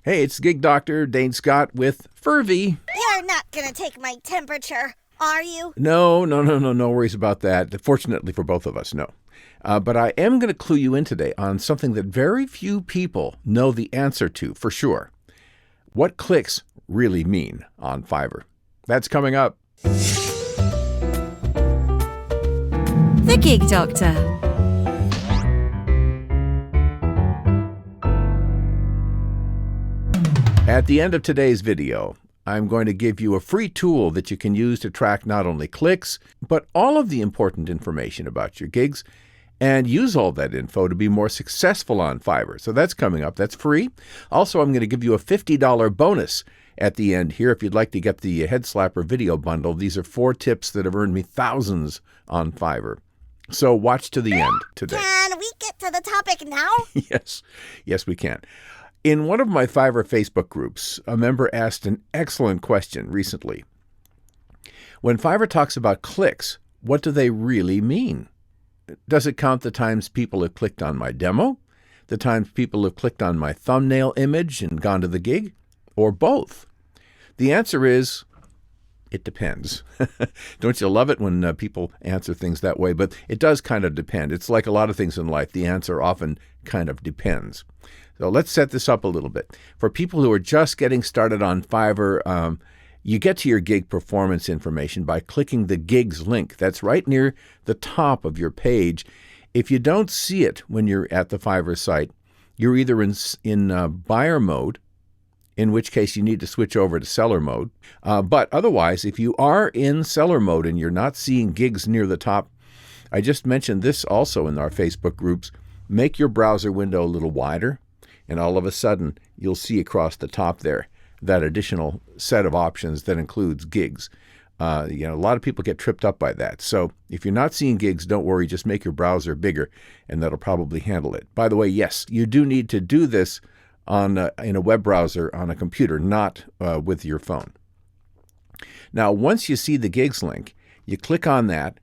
Hey, it's Gig Doctor Dane Scott with Furvy. You're not gonna take my temperature, are you? No worries about that. Fortunately for both of us, no. But I am going to clue you in today on something that very few people know the answer to, for sure. What clicks really mean on Fiverr. That's coming up. The Gig Doctor. At the end of today's video, I'm going to give you a free tool that you can use to track not only clicks, but all of the important information about your gigs and use all that info to be more successful on Fiverr. So that's coming up. That's free. Also, I'm going to give you a $50 bonus at the end here if you'd like to get the Head Slapper video bundle. These are 4 tips that have earned me thousands on Fiverr. So watch to the end today. Can we get to the topic now? Yes, we can. In one of my Fiverr Facebook groups, a member asked an excellent question recently. When Fiverr talks about clicks, what do they really mean? Does it count the times people have clicked on my demo, the times people have clicked on my thumbnail image and gone to the gig, or both? The answer is, it depends. Don't you love it when people answer things that way? But it does kind of depend. It's like a lot of things in life. The answer often kind of depends. So let's set this up a little bit. For people who are just getting started on Fiverr, you get to your gig performance information by clicking the gigs link. That's right near the top of your page. If you don't see it when you're at the Fiverr site, you're either in buyer mode, in which case you need to switch over to seller mode. But otherwise, if you are in seller mode and you're not seeing gigs near the top, I just mentioned this also in our Facebook groups, make your browser window a little wider, and all of a sudden you'll see across the top there that additional set of options that includes gigs. A lot of people get tripped up by that. So if you're not seeing gigs, don't worry, just make your browser bigger and that'll probably handle it. By the way, yes, you do need to do this in a web browser on a computer, not with your phone. Now, once you see the gigs link, you click on that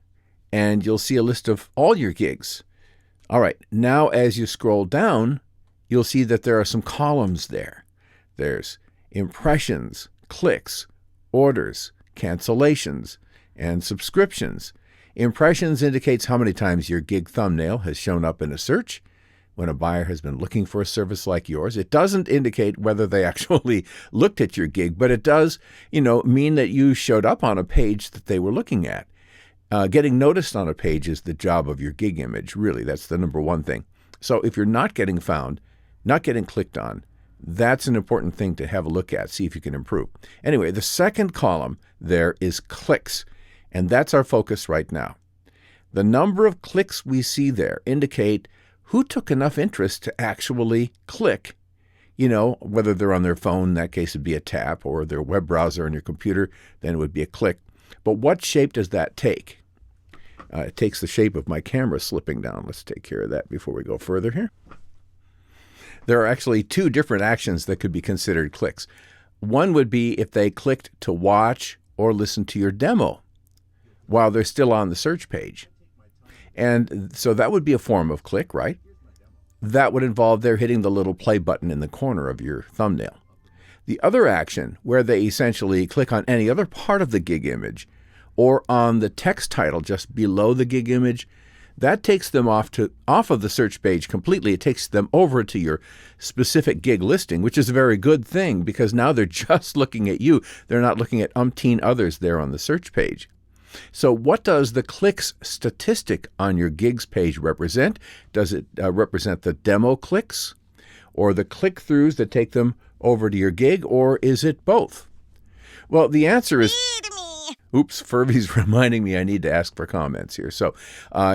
and you'll see a list of all your gigs. All right, now as you scroll down, you'll see that there are some columns there. There's impressions, clicks, orders, cancellations, and subscriptions. Impressions indicates how many times your gig thumbnail has shown up in a search when a buyer has been looking for a service like yours. It doesn't indicate whether they actually looked at your gig, but it does, mean that you showed up on a page that they were looking at. Getting noticed on a page is the job of your gig image, really. That's the number one thing. So if you're not getting found, not getting clicked on, that's an important thing to have a look at, see if you can improve. Anyway, the second column there is clicks, and that's our focus right now. The number of clicks we see there indicate who took enough interest to actually click, whether they're on their phone, in that case it'd be a tap, or their web browser on your computer, then it would be a click. But what shape does that take? It takes the shape of my camera slipping down. Let's take care of that before we go further here. There are actually 2 different actions that could be considered clicks. One would be if they clicked to watch or listen to your demo while they're still on the search page. And so that would be a form of click, right? That would involve their hitting the little play button in the corner of your thumbnail. The other action, where they essentially click on any other part of the gig image or on the text title just below the gig image, that takes them off of the search page completely. It takes them over to your specific gig listing, which is a very good thing because now they're just looking at you. They're not looking at umpteen others there on the search page. So what does the clicks statistic on your gigs page represent? Does it represent the demo clicks or the click-throughs that take them over to your gig, or is it both? Well, the answer is... Oops, Furvy's reminding me I need to ask for comments here. So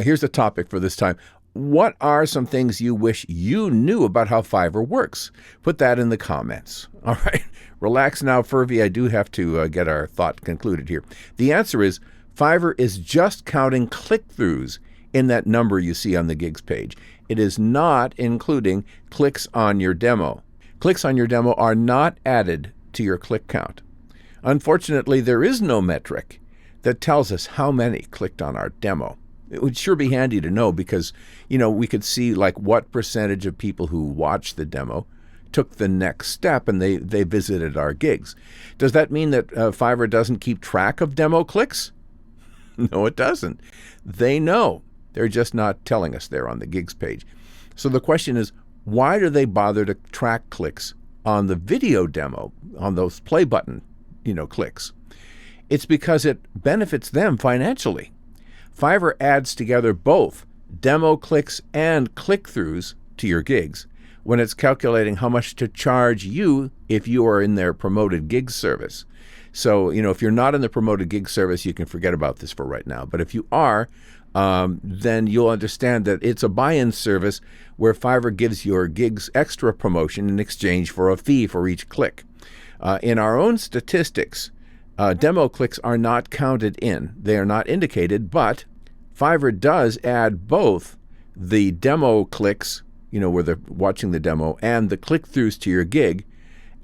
here's the topic for this time. What are some things you wish you knew about how Fiverr works? Put that in the comments. All right, relax now, Furvy. I do have to get our thought concluded here. The answer is Fiverr is just counting click-throughs in that number you see on the gigs page. It is not including clicks on your demo. Clicks on your demo are not added to your click count. Unfortunately, there is no metric that tells us how many clicked on our demo. It would sure be handy to know because, we could see like what percentage of people who watched the demo took the next step and they visited our gigs. Does that mean that Fiverr doesn't keep track of demo clicks? No, it doesn't. They know. They're just not telling us there on the gigs page. So the question is, why do they bother to track clicks on the video demo, on those play button, clicks? It's because it benefits them financially. Fiverr adds together both demo clicks and click-throughs to your gigs when it's calculating how much to charge you if you are in their promoted gig service. So, if you're not in the promoted gig service, you can forget about this for right now. But if you are, then you'll understand that it's a buy-in service where Fiverr gives your gigs extra promotion in exchange for a fee for each click. In our own statistics, demo clicks are not counted in. They are not indicated, but Fiverr does add both the demo clicks, where they're watching the demo, and the click-throughs to your gig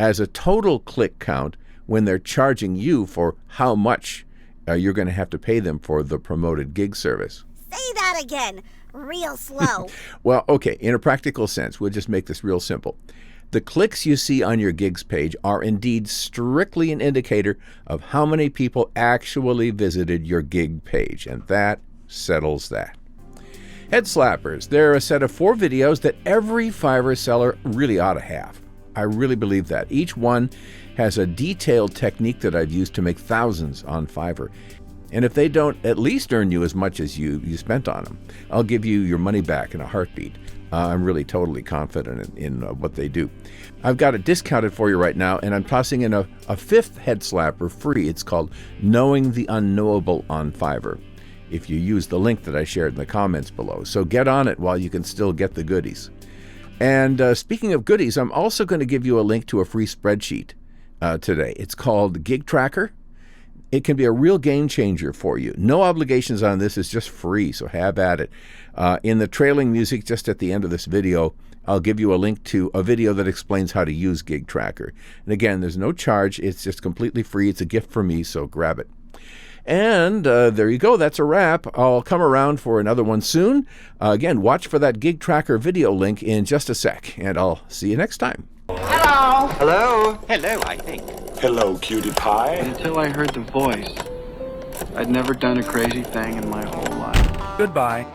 as a total click count when they're charging you for how much you're going to have to pay them for the promoted gig service. Say that again, real slow. Well, okay, in a practical sense, we'll just make this real simple. The clicks you see on your gigs page are indeed strictly an indicator of how many people actually visited your gig page, and that settles that. Head slappers. They're a set of 4 videos that every Fiverr seller really ought to have. I really believe that. Each one has a detailed technique that I've used to make thousands on Fiverr. And if they don't at least earn you as much as you spent on them, I'll give you your money back in a heartbeat. I'm really totally confident in what they do. I've got it discounted for you right now, and I'm tossing in a 5th head slapper free. It's called Knowing the Unknowable on Fiverr, if you use the link that I shared in the comments below. So get on it while you can still get the goodies. And speaking of goodies, I'm also going to give you a link to a free spreadsheet today. It's called Gig Tracker. It can be a real game changer for you. No obligations on this. It's just free, so have at it. In the trailing music just at the end of this video, I'll give you a link to a video that explains how to use Gig Tracker. And again, there's no charge. It's just completely free. It's a gift from me, so grab it. And there you go. That's a wrap. I'll come around for another one soon. Again, watch for that Gig Tracker video link in just a sec, and I'll see you next time. Hello. Hello. Hello, I think. Hello, cutie pie. Until I heard the voice, I'd never done a crazy thing in my whole life. Goodbye.